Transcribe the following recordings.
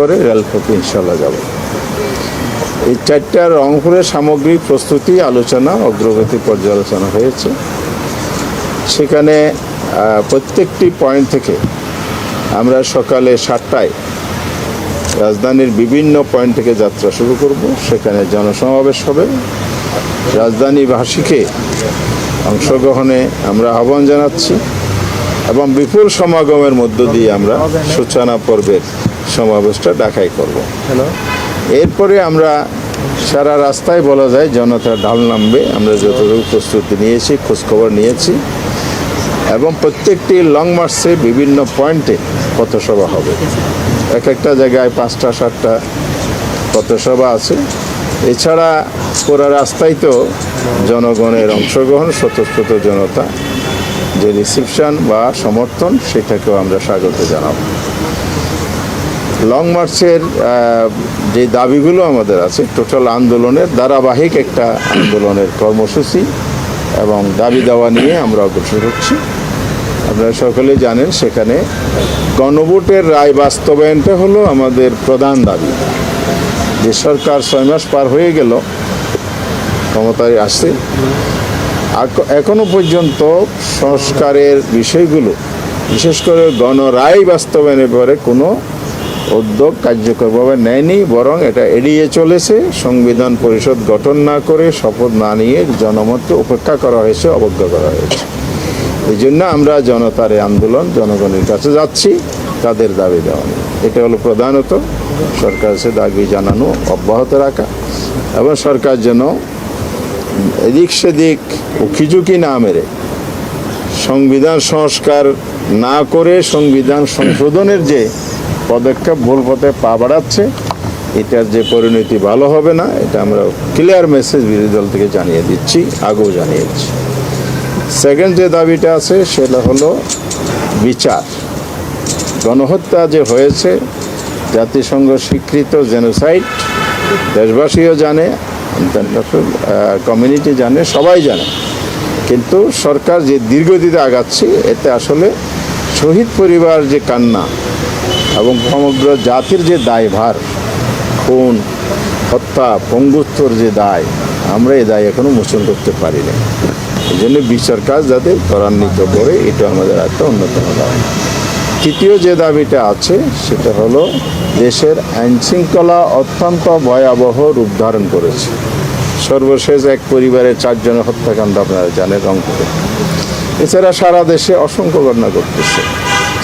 করে রেলপথে ইনশাল্লাহ যাব। এই 4টা রংপুরের সামগ্রিক প্রস্তুতি আলোচনা, অগ্রগতি পর্যালোচনা হয়েছে। সেখানে প্রত্যেকটি পয়েন্ট থেকে আমরা সকালে 7টায় রাজধানীর বিভিন্ন পয়েন্ট থেকে যাত্রা শুরু করব। সেখানে জনসমাবেশ হবে। রাজধানীবাসীকে অংশগ্রহণে আমরা আহ্বান জানাচ্ছি এবং বিপুল সমাগমের মধ্য দিয়ে আমরা সূচনা পর্বের সমাবেশটা ঢাকায় করব। এরপরে আমরা সারা রাস্তায় বলা যায় জনতার ঢাল নামবে। আমরা যতটুকু প্রস্তুতি নিয়েছি, খোঁজখবর নিয়েছি এবং প্রত্যেকটি লং মার্চে বিভিন্ন পয়েন্টে পথসভা হবে। এক একটা জায়গায় 5টা 7টা পথসভা আছে। এছাড়া পুরো রাস্তায় তো জনগণের অংশগ্রহণ, স্বতঃস্ফূর্ত জনতা যে রিসিপশন বা সমর্থন, সেটাকেও আমরা স্বাগত জানাব। লং মার্চের যে দাবিগুলো আমাদের আছে, টোটাল আন্দোলনের ধারাবাহিক একটা আন্দোলনের কর্মসূচি এবং দাবি দাওয়া নিয়ে আমরা অগ্রসর হচ্ছি। আপনারা সকলেই জানেন সেখানে গণভোটের রায় বাস্তবায়নটা হলো আমাদের প্রধান দাবি। যে সরকার 6 মাস পার হয়ে গেল ক্ষমতায় আসছে, এখনো পর্যন্ত সংস্কারের বিষয়গুলো, বিশেষ করে গণরায় বাস্তবায়নের ব্যাপারে কোনো উদ্যোগ কার্যকরভাবে নেয়নি, বরং এটা এড়িয়ে চলেছে। সংবিধান পরিষদ গঠন না করে, শপথ না নিয়ে জনমতকে উপেক্ষা করা হয়েছে, অবজ্ঞা করা হয়েছে। এই জন্য আমরা জনতার এই আন্দোলন, জনগণের কাছে যাচ্ছি তাদের দাবি দেওয়া নিয়ে। এটা হলো প্রধানত সরকার সে দাবি জানানো অব্যাহত রাখা এবং সরকার যেন এদিক সেদিক উকিঝুঁকি না মেরে সংবিধান সংস্কার না করে সংবিধান সংশোধনের যে পদক্ষেপ ভুল পথে পা বাড়াচ্ছে, এটার যে পরিণতি ভালো হবে না, এটা আমরা ক্লিয়ার মেসেজ বিরোধী দল থেকে জানিয়ে দিচ্ছি, আগেও জানিয়েছি। সেকেন্ড যে দাবিটা আছে সেটা হলো বিচার। গণহত্যা যে হয়েছে, জাতিসংঘ স্বীকৃত জেনোসাইড, দেশবাসীও জানে, ইন্টারন্যাশনাল কমিউনিটি জানে, সবাই জানে। কিন্তু সরকার যে দীর্ঘদিতে আগাচ্ছে, এতে আসলে শহীদ পরিবার যে কান্না এবং সমগ্র জাতির যে দায়ভার, খুন, হত্যা, পঙ্গুত্বর যে দায়, আমরা এই দায় এখনও মোচন করতে পারি না। এই জন্য বিচার কাজ যাতে ত্বরান্বিত করে, এটা আমাদের একটা অন্যতম দাবি। তৃতীয় যে দাবিটা আছে সেটা হলো দেশের আইনশৃঙ্খলা অত্যন্ত ভয়াবহ রূপ ধারণ করেছে। সর্বশেষ এক পরিবারের 4 জনের হত্যাকাণ্ড আপনারা জানেন রংপুরে। এছাড়া সারা দেশে অসংখ্য ঘটনা ঘটতেছে।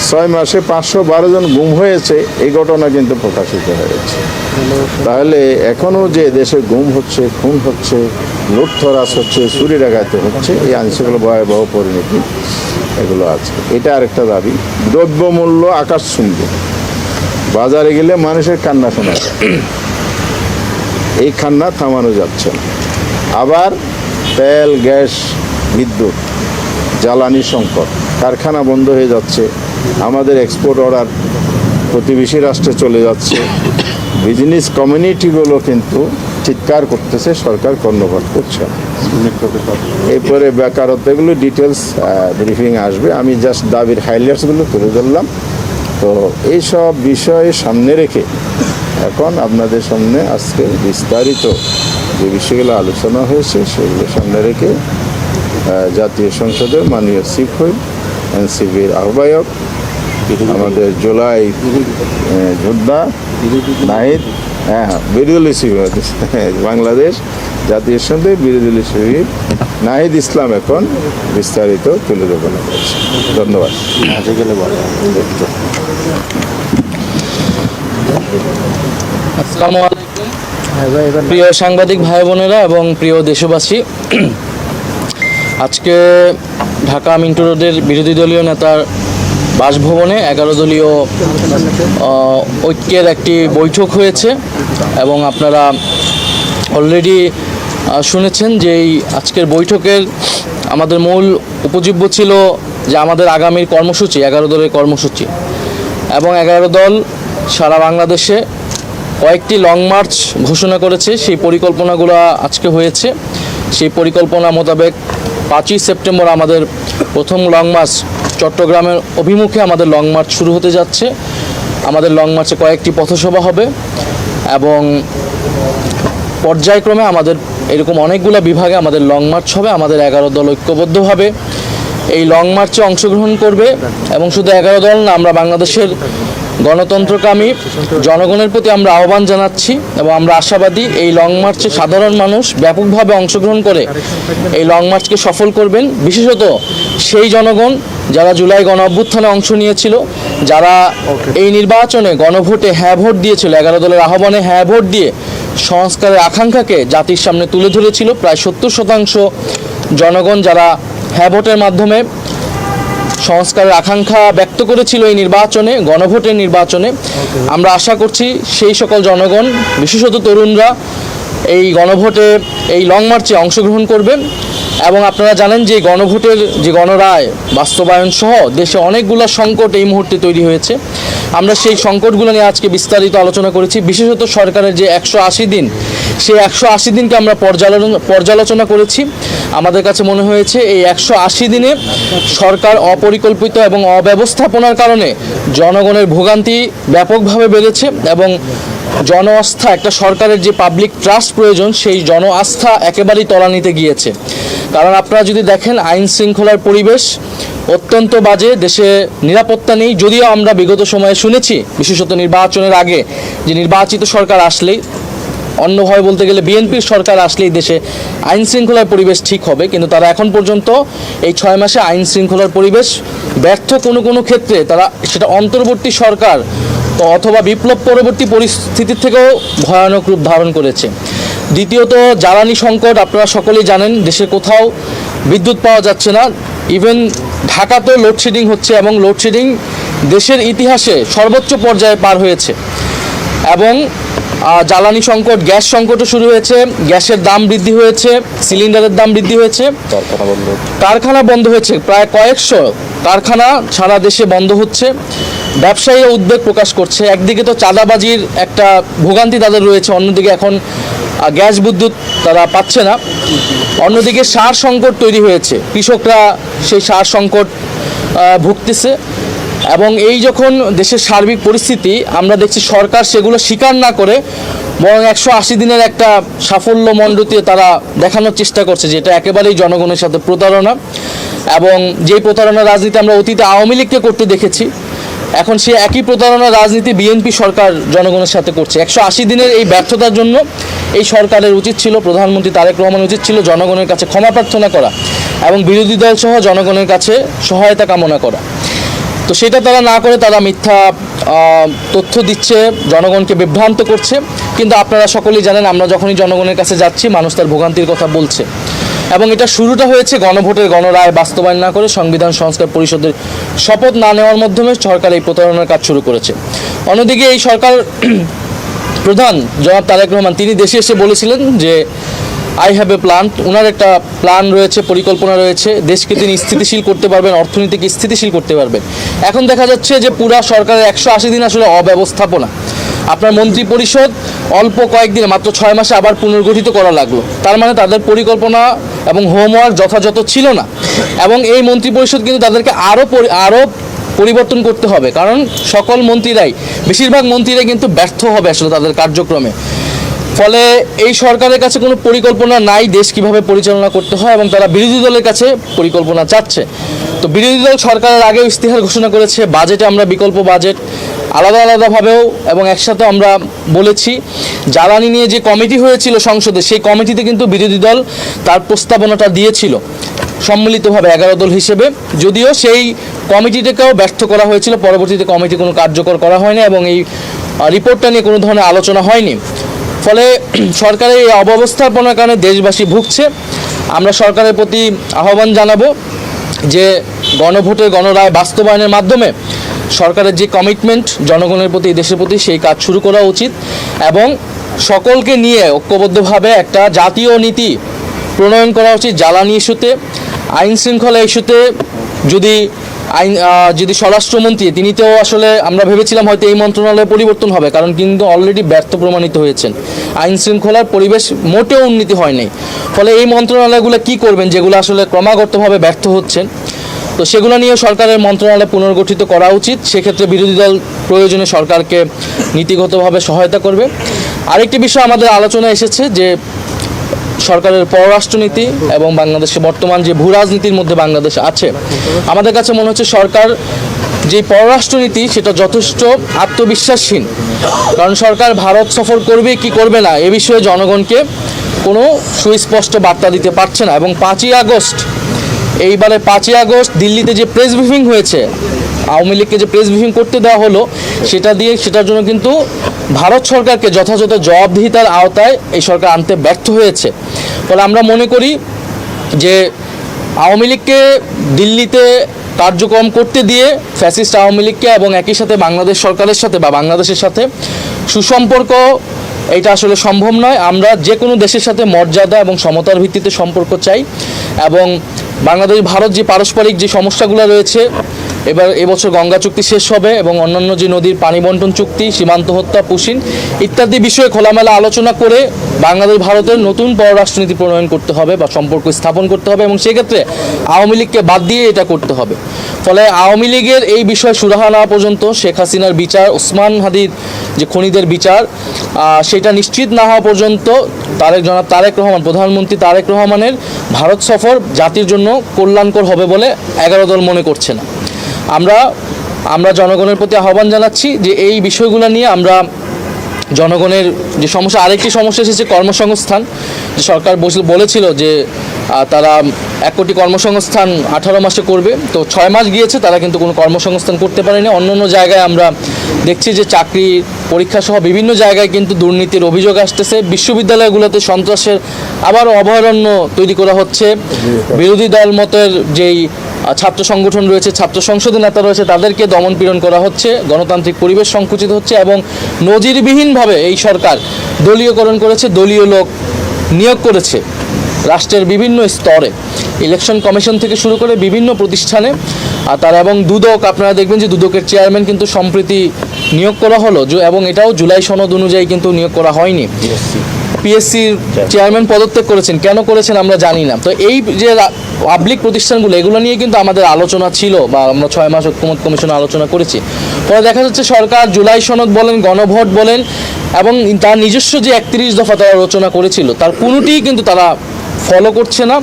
6 মাসে 512 জন গুম হয়েছে, এই ঘটনা কিন্তু প্রকাশিত হয়েছে। তাহলে এখনও যে দেশে গুম হচ্ছে, খুন হচ্ছে, লুটতরাজ হচ্ছে, চুরি ডাকাতি হচ্ছে, এই আইনশৃঙ্খলা ভয়াবহ পরিণতি এগুলো আছে। এটা আরেকটা দাবি। দ্রব্যমূল্য আকাশ ছুঁবে, বাজারে গেলে মানুষের কান্না শোনা যায়, এই কান্না থামানো যাচ্ছে না। আবার তেল, গ্যাস, বিদ্যুৎ, জ্বালানি সংকট, কারখানা বন্ধ হয়ে যাচ্ছে, আমাদের এক্সপোর্ট অর্ডার প্রতিবেশী রাষ্ট্রে চলে যাচ্ছে। বিজনেস কমিউনিটিগুলো কিন্তু চিৎকার করতেছে, সরকার কর্ণপাত করছে না। এরপরে বেকারত্ব, এগুলো ডিটেলস ব্রিফিং আসবে। আমি জাস্ট দাবির হাইলাইটসগুলো তুলে ধরলাম। তো এইসব বিষয়ে সামনে রেখে এখন আপনাদের সামনে আজকে বিস্তারিত যে বিষয়গুলো আলোচনা হয়েছে সেগুলো সামনে রেখে জাতীয় সংসদের মাননীয় চিফ হুইপ, এনসিপির আহ্বায়ক, আমাদের জুলাই যোদ্ধা নাহিদ, বিরোধী চিফ বাংলাদেশ জাতীয় সংসদের বিরোধী চিফ নাহিদ ইসলাম এখন বিস্তারিত তুলে ধরবেন। ধন্যবাদ। আসসালামু আলাইকুম প্রিয় সাংবাদিক ভাই বোনেরা এবং প্রিয় দেশবাসী, আজকে ঢাকা মিন্টো রোডের বিরোধী দলীয় নেতার বাসভবনে 11 দলীয় ঐক্যের একটি বৈঠক হয়েছে এবং আপনারা অলরেডি শুনেছেন যে এই আজকের বৈঠকের আমাদের মূল উপজীব্য ছিল যে আমাদের আগামীর কর্মসূচি, 11 দলের কর্মসূচি, এবং 11 দল সারা বাংলাদেশে কয়েকটি লং মার্চ ঘোষণা করেছে। সেই পরিকল্পনাগুলো আজকে হয়েছে। সেই পরিকল্পনা মোতাবেক 5ই সেপ্টেম্বর আমাদের প্রথম লং মার্চ চট্টগ্রামের অভিমুখে আমাদের লং মার্চ শুরু হতে যাচ্ছে। আমাদের লং মার্চে কয়েকটি পথসভা হবে এবং পর্যায়ক্রমে আমাদের এরকম অনেকগুলো বিভাগে আমাদের লং মার্চ হবে। আমাদের 11 দল ঐক্যবদ্ধভাবে এই লং মার্চে অংশগ্রহণ করবে এবং শুধু 11 দল না, আমরা বাংলাদেশের গণতন্ত্রকামী জনগণের প্রতি আমরা আহ্বান জানাচ্ছি এবং আমরা আশাবাদী এই লং মার্চে সাধারণ মানুষ ব্যাপকভাবে অংশগ্রহণ করে এই লং মার্চকে সফল করবেন। বিশেষত সেই জনগণ যারা জুলাই গণ অভ্যুত্থানে অংশ নিয়েছিল, যারা এই নির্বাচনে গণভোটে হ্যাঁ ভোট দিয়েছিল, 11 দলের আহ্বানে হ্যাঁ ভোট দিয়ে সংস্কারের আকাঙ্ক্ষাকে জাতির সামনে তুলে ধরেছিল। প্রায় 70% জনগণ যারা হ্যাঁ ভোটের মাধ্যমে সংস্কারের আকাঙ্ক্ষা ব্যক্ত করেছিল এই নির্বাচনে, গণভোটের নির্বাচনে, আমরা আশা করছি সেই সকল জনগণ, বিশেষত তরুণরা এই গণভোটে এই লং মার্চে অংশগ্রহণ করবেন। এবং আপনারা জানেন যে গণভোটের যে গণরায় বাস্তবায়ন সহ দেশে অনেকগুলো সংকট এই মুহূর্তে তৈরি হয়েছে। আমরা সেই সংকটগুলো নিয়ে আজকে বিস্তারিত আলোচনা করেছি। বিশেষত সরকারের যে 180 দিন, সেই 180 দিনকে আমরা পর্যালোচনা করেছি। আমাদের কাছে মনে হয়েছে এই 180 দিনে সরকার অপরিকল্পিত এবং অব্যবস্থাপনার কারণে জনগণের ভোগান্তি ব্যাপকভাবে বেড়েছে এবং জন আস্থা, একটা সরকারের যে পাবলিক ট্রাস্ট প্রয়োজন, সেই জন আস্থা একেবারেই তলানিতে গিয়েছে। কারণ আপনারা যদি দেখেন আইন শৃঙ্খলার পরিবেশ অত্যন্ত বাজে, দেশে নিরাপত্তা নেই। যদিও আমরা বিগত সময়ে শুনেছি, বিশেষত নির্বাচনের আগে, যে নির্বাচিত সরকার আসলেই, অন্যভাবে বলতে গেলে বিএনপির সরকার আসলেই দেশে আইন শৃঙ্খলার পরিবেশ ঠিক হবে, কিন্তু তারা এখন পর্যন্ত এই 6 মাসে আইন শৃঙ্খলার পরিবেশ ব্যর্থ কোনো ক্ষেত্রে তারা সেটা অন্তর্বর্তী সরকার অথবা বিপ্লব পরবর্তী পরিস্থিতির থেকেও ভয়ানক রূপ ধারণ করেছে। দ্বিতীয়ত জ্বালানি সংকট, আপনারা সকলেই জানেন দেশে কোথাও বিদ্যুৎ পাওয়া যাচ্ছে না। ইভেন ঢাকাতেও লোডশেডিং হচ্ছে এবং লোডশেডিং দেশের ইতিহাসে সর্বোচ্চ পর্যায়ে পার হয়েছে। এবং জ্বালানি সংকট, গ্যাস সংকটও শুরু হয়েছে, গ্যাসের দাম বৃদ্ধি হয়েছে, সিলিন্ডারের দাম বৃদ্ধি হয়েছে, কারখানা বন্ধ হয়েছে, প্রায় কয়েকশো কারখানা সারা দেশে বন্ধ হচ্ছে। ব্যবসায়ীরা উদ্বেগ প্রকাশ করছে। একদিকে তো চাঁদাবাজির একটা ভোগান্তি তাদের রয়েছে, অন্যদিকে এখন গ্যাস বিদ্যুৎ তারা পাচ্ছে না। অন্যদিকে সার সংকট তৈরি হয়েছে, কৃষকরা সেই সার সংকট ভুগতেছে। এবং এই যখন দেশের সার্বিক পরিস্থিতি, আমরা দেখছি সরকার সেগুলো স্বীকার না করে বরং 180 দিনের একটা সাফল্য মণ্ডিত তারা দেখানোর চেষ্টা করছে, যেটা একেবারেই জনগণের সাথে প্রতারণা। এবং যেই প্রতারণা রাজনীতি আমরা অতীতে আওয়ামী লীগকে করতে দেখেছি, এখন সে একই প্রতারণা রাজনীতি বিএনপি সরকার জনগণের সাথে করছে। 180 দিনের এই ব্যর্থতার জন্য এই সরকারের উচিত ছিল, প্রধানমন্ত্রী তারেক রহমান উচিত ছিল জনগণের কাছে ক্ষমা প্রার্থনা করা এবং বিরোধী দল সহ জনগণের কাছে সহায়তা কামনা করা। তো সেটা তারা না করে তারা মিথ্যা তথ্য দিচ্ছে, জনগণকে বিভ্রান্ত করছে। কিন্তু আপনারা সকলেই জানেন, আমরা যখনই জনগণের কাছে যাচ্ছি মানুষ তার ভোগান্তির কথা বলছে। এবং এটা শুরুটা হয়েছে গণভোটের গণরায় বাস্তবায়ন না করে সংবিধান সংস্কার পরিষদের শপথ না নেওয়ার মাধ্যমে সরকার এই প্রতারণার কাজ শুরু করেছে। অন্যদিকে এই সরকার প্রধান জনাব তারেক রহমান, তিনি দেশে এসে বলেছিলেন যে আই হ্যাভ এ প্ল্যান। ওনার একটা প্ল্যান রয়েছে, পরিকল্পনা রয়েছে, দেশকে তিনি স্থিতিশীল করতে পারবেন, অর্থনীতিকে স্থিতিশীল করতে পারবেন। এখন দেখা যাচ্ছে যে পুরা সরকারের 180 দিন আসলে অব্যবস্থাপনা। আপনার মন্ত্রী পরিষদ অল্প কয়েকদিনে, মাত্র 6 মাসে আবার পুনর্গঠিত করা লাগলো। তার মানে তাদের পরিকল্পনা এবং হোমওয়ার্ক যথাযথ ছিল না। এবং এই মন্ত্রী পরিষদ কিন্তু তাদেরকে আরও পরিবর্তন করতে হবে, কারণ সকল মন্ত্রীরাই, বেশিরভাগ মন্ত্রীরাই কিন্তু ব্যর্থ হবে আসলে তাদের কার্যক্রমে। ফলে এই সরকারের কাছে কোনো পরিকল্পনা নাই দেশ কিভাবে পরিচালনা করতে হয়, এবং তারা বিরোধী দলের কাছে পরিকল্পনা চাচ্ছে। তো বিরোধী দল সরকারের আগেও ইস্তেহার ঘোষণা করেছে, বাজেটে আমরা বিকল্প বাজেট আলাদাভাবেও এবং একসাথে আমরা বলেছি। জ্বালানি নিয়ে যে কমিটি হয়েছিল সংসদে, সেই কমিটিতে কিন্তু বিরোধী দল তার প্রস্তাবনাটা দিয়েছিল সম্মিলিতভাবে 11 দল হিসেবে। যদিও সেই কমিটিটাকেও ব্যর্থ করা হয়েছিল, পরবর্তীতে কমিটি কোনো কার্যকর করা হয়নি এবং এই রিপোর্টটা নিয়ে কোনো ধরনের আলোচনা হয়নি। ফলে সরকারের এই অব্যবস্থাপনার কারণে দেশবাসী ভুগছে। আমরা সরকারের প্রতি আহ্বান জানাবো যে গণভোটের গণরায় বাস্তবায়নের মাধ্যমে সরকারের যে কমিটমেন্ট জনগণের প্রতি, দেশের প্রতি, সেই কাজ শুরু করা উচিত এবং সকলকে নিয়ে ঐক্যবদ্ধভাবে একটা জাতীয় নীতি প্রণয়ন করা উচিত। জ্বালানি ইস্যুতে, আইন শৃঙ্খলা ইস্যুতে যদি স্বরাষ্ট্রমন্ত্রী, তিনি তো আসলে আমরা ভেবেছিলাম হয়তো এই মন্ত্রণালয়ে পরিবর্তন হবে, কারণ কিন্তু অলরেডি ব্যর্থ প্রমাণিত হয়েছেন, আইন শৃঙ্খলার পরিবেশ মোটেও উন্নতি হয় নাই। ফলে এই মন্ত্রণালয়গুলো কি করবেন যেগুলো আসলে ক্রমাগতভাবে ব্যর্থ হচ্ছেন। তো সেগুলো নিয়ে সরকারের মন্ত্রণালয় পুনর্গঠিত করা উচিত। সেক্ষেত্রে বিরোধী দল প্রয়োজনে সরকারকে নীতিগতভাবে সহায়তা করবে। আরেকটি বিষয় আমাদের আলোচনায় এসেছে যে সরকারের পররাষ্ট্রনীতি এবং বাংলাদেশে বর্তমান যে ভূ রাজনীতির মধ্যে বাংলাদেশ আছে, আমাদের কাছে মনে হচ্ছে সরকার যে পররাষ্ট্রনীতি সেটা যথেষ্ট আত্মবিশ্বাসহীন। কারণ সরকার ভারত সফর করবে কি করবে না এ বিষয়ে জনগণকে কোনো সুস্পষ্ট বার্তা দিতে পারছে না। এবং 5ই আগস্ট, এইবারে 5ই আগস্ট দিল্লিতে যে প্রেস ব্রিফিং হয়েছে, আওয়ামী লীগকে যে প্রেস ব্রিফিং করতে দেওয়া হলো, সেটার জন্য কিন্তু ভারত সরকারকে যথাযথ জবাবদিহিতার আওতায় এই সরকার আনতে ব্যর্থ হয়েছে। ফলে আমরা মনে করি যে আওয়ামী লীগকে দিল্লিতে কার্যক্রম করতে দিয়ে ফ্যাসিস্ট আওয়ামী লীগকে এবং একই সাথে বাংলাদেশ সরকারের সাথে বা বাংলাদেশের সাথে সুসম্পর্ক, এটা আসলে সম্ভব নয়। আমরা যে কোনো দেশের সাথে মর্যাদা এবং সমতার ভিত্তিতে সম্পর্ক চাই। এবং বাংলাদেশ ভারত যে পারস্পরিক যে সমস্যাগুলো রয়েছে, এবছর গঙ্গা চুক্তি শেষ হবে এবং অন্যান্য যে নদীর পানি বন্টন চুক্তি, সীমান্ত হত্যা, পুশিন ইত্যাদি বিষয়ে খোলামেলা আলোচনা করে বাংলাদেশ ভারতের নতুন পররাষ্ট্রনীতি প্রণয়ন করতে হবে বা সম্পর্ক স্থাপন করতে হবে এবং সেক্ষেত্রে আওয়ামী লীগকে বাদ দিয়ে এটা করতে হবে। ফলে আওয়ামী লীগের এই বিষয়ে সুরাহা না পর্যন্ত, শেখ হাসিনার বিচার, ওসমান হাদির যে খুনিদের বিচার, সেটা নিশ্চিত না হওয়া পর্যন্ত তারেক রহমান, প্রধানমন্ত্রী তারেক রহমানের ভারত সফর জাতির জন্য কল্যাণকর হবে বলে 11 দল মনে করছে না। আমরা জনগণের প্রতি আহ্বান জানাচ্ছি যে এই বিষয়গুলো নিয়ে আমরা জনগণের যে সমস্যা, আরেকটি সমস্যা এসেছে কর্মসংস্থান। যে সরকার বলেছিল যে তারা 1 কোটি কর্মসংস্থান 18 মাসে করবে, তো 6 মাস গিয়েছে, তারা কিন্তু কোনো কর্মসংস্থান করতে পারেনি। অন্য জায়গায় আমরা দেখছি যে চাকরি পরীক্ষা সহ বিভিন্ন জায়গায় কিন্তু দুর্নীতির অভিযোগ আসতেছে। বিশ্ববিদ্যালয়গুলোতে সন্ত্রাসের আবারও অভয়ারণ্য তৈরি করা হচ্ছে। বিরোধী দল মতের যেই ছাত্র সংগঠন রয়েছে, ছাত্র সংসদের নেতা রয়েছে, তাদেরকে দমন পীড়ন করা হচ্ছে, গণতান্ত্রিক পরিবেশ সংকুচিত হচ্ছে এবং নজিরবিহীনভাবে এই সরকার দলীয়করণ করেছে, দলীয় লোক নিয়োগ করেছে রাষ্ট্রের বিভিন্ন স্তরে, ইলেকশন কমিশন থেকে শুরু করে বিভিন্ন প্রতিষ্ঠানে। তারা এবং দুদক, আপনারা দেখবেন যে দুদকের চেয়ারম্যান কিন্তু সম্প্রতি নিয়োগ করা হলো, এবং এটাও জুলাই সনদ অনুযায়ী কিন্তু নিয়োগ করা হয়নি। পিএসসির চেয়ারম্যান পদত্যাগ করেছেন, কেন করেছেন আমরা জানি না। তো এই যে পাবলিক প্রতিষ্ঠানগুলো, এগুলো নিয়ে কিন্তু আমাদের আলোচনা ছিল বা আমরা 6 মাস ঐক্যমত্য কমিশনে আলোচনা করেছি। পরে দেখা যাচ্ছে সরকার জুলাই সনদ বলেন, গণভোট বলেন এবং তার নিজস্ব যে 31 দফা তারা রচনা করেছিল, তার কোনোটিই কিন্তু তারা ফলো করছে না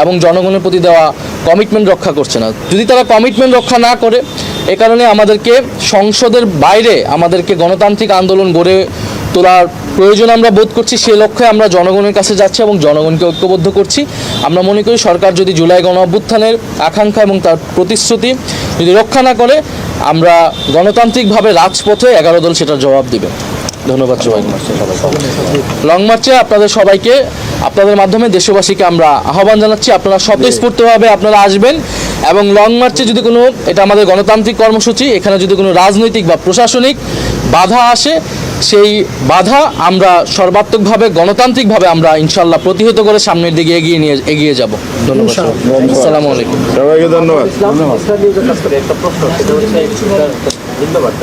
এবং জনগণের প্রতি দেওয়া কমিটমেন্ট রক্ষা করছে না। যদি তারা কমিটমেন্ট রক্ষা না করে, এ কারণে আমাদেরকে সংসদের বাইরে আমাদেরকে গণতান্ত্রিক আন্দোলন গড়ে তোলার প্রয়োজন আমরা বোধ করছি। সে লক্ষ্যে আমরা জনগণের কাছে যাচ্ছি এবং জনগণকে ঐক্যবদ্ধ করছি। আমরা মনে করি সরকার যদি জুলাই গণ অভ্যুত্থানের আকাঙ্ক্ষা এবং তার প্রতিশ্রুতি যদি রক্ষা না করে, আমরা গণতান্ত্রিকভাবে রাজপথে 11 দল সেটার জবাব দিবে। ধন্যবাদ সবাইকে। লং মার্চে আপনাদের সবাইকে, আপনাদের মাধ্যমে দেশবাসীকে আমরা আহ্বান জানাচ্ছি, আপনারা স্বতঃস্ফূর্তভাবে আপনারা আসবেন এবং লং মার্চে যদি কোনো, এটা আমাদের গণতান্ত্রিক কর্মসূচি, এখানে যদি কোনো রাজনৈতিক বা প্রশাসনিক বাধা আসে, সেই বাধা আমরা সর্বাত্মকভাবে গণতান্ত্রিকভাবে আমরা ইনশাল্লাহ প্রতিহত করে সামনের দিকে এগিয়ে যাব। ধন্যবাদ। আসসালামু আলাইকুম। সবাইকে ধন্যবাদ।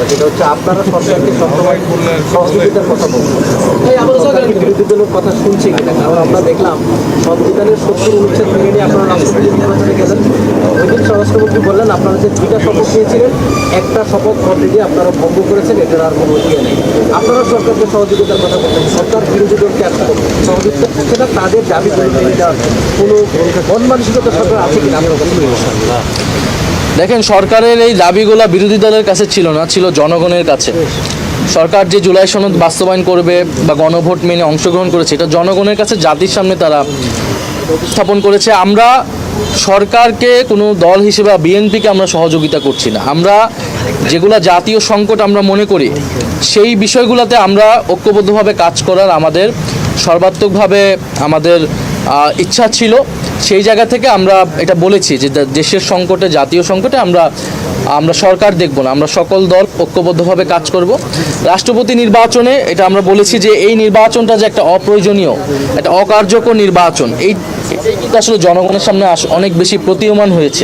যেটা হচ্ছে আপনারা সরকারকে সবসময় সহযোগিতার কথা বলছেন, সরকারকে বিরোধী দলের কথা শুনছি কিনা? কারণ আমরা দেখলাম সংবিধানের 70 অনুচ্ছেদ ভেঙে নিয়ে আপনারা রাষ্ট্রপতি নির্বাচনে গেলেন। ওই দিন স্বরাষ্ট্রমন্ত্রী বললেন আপনারা যে 2টা শপথ নিয়েছিলেন, একটা শপথ অলরেডি আপনারা ভঙ্গ করেছেন, এটার আর কোনো ইয়ে নেই। আপনারা সরকারকে সহযোগিতার কথা বলছেন, সরকার বিরোধী দলকে সহযোগিতা করছে না, তাদের দাবি মেনে দেওয়ার কোনো মন মানসিকতা সরকার আছে কিনা? আপনার কথা দেখেন, সরকারের এই দাবিগুলো বিরোধী দলের কাছে ছিল না, ছিল জনগণের কাছে। সরকার যে জুলাই সনদ বাস্তবায়ন করবে বা গণভোট মেনে অংশগ্রহণ করেছে, এটা জনগণের কাছে, জাতির সামনে তারা স্থাপন করেছে। আমরা সরকারকে কোনো দল হিসেবে বিএনপিকে আমরা সহযোগিতা করছি না। আমরা যেগুলো জাতীয় সংকট আমরা মনে করি, সেই বিষয়গুলোতে আমরা ঐক্যবদ্ধভাবে কাজ করার আমাদের সর্বাত্মকভাবে আমাদের ইচ্ছা ছিল। সেই জায়গা থেকে আমরা এটা বলেছি যে দেশের সংকটে, জাতীয় সংকটে আমরা সরকার দেখব না, আমরা সকল দল ঐক্যবদ্ধভাবে কাজ করব। রাষ্ট্রপতি নির্বাচনে এটা আমরা বলেছি যে এই নির্বাচনটা যে একটা অপ্রয়োজনীয়, একটা অকার্যকর নির্বাচন, কিন্তু আসলে জনগণের সামনে অনেক বেশি প্রতীয়মান হয়েছে।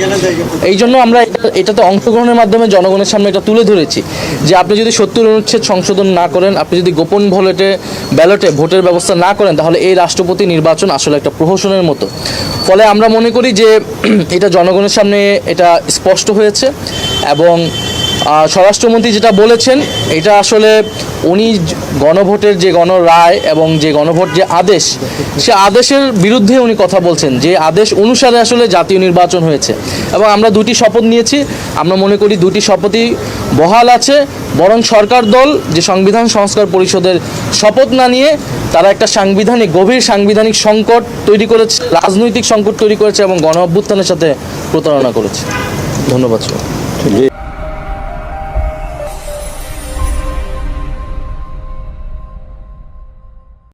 এই জন্য আমরা এটাতে অংশগ্রহণের মাধ্যমে জনগণের সামনে এটা তুলে ধরেছি যে আপনি যদি 70 অনুচ্ছেদ সংশোধন না করেন, আপনি যদি গোপন ব্যালটে ভোটের ব্যবস্থা না করেন, তাহলে এই রাষ্ট্রপতি নির্বাচন আসলে একটা প্রহসনের মতো। ফলে আমরা মনে করি যে এটা জনগণের সামনে এটা স্পষ্ট হয়েছে এবং স্বরাষ্ট্রমন্ত্রী যেটা বলেছেন এটা আসলে উনি গণভোটের যে গণরায় এবং যে গণভোট যে আদেশ, সে আদেশের বিরুদ্ধে উনি কথা বলছেন, যে আদেশ অনুসারে আসলে জাতীয় নির্বাচন হয়েছে। এবং আমরা দুটি শপথ নিয়েছি, আমরা মনে করি দুটি শপথই বহাল আছে। বরং সরকার দল যে সংবিধান সংস্কার পরিষদের শপথ না নিয়ে তারা একটা গভীর সাংবিধানিক সংকট তৈরি করেছে, রাজনৈতিক সংকট তৈরি করেছে এবং গণ অভ্যুত্থানের সাথে প্রতারণা করেছে। ধন্যবাদ। জি।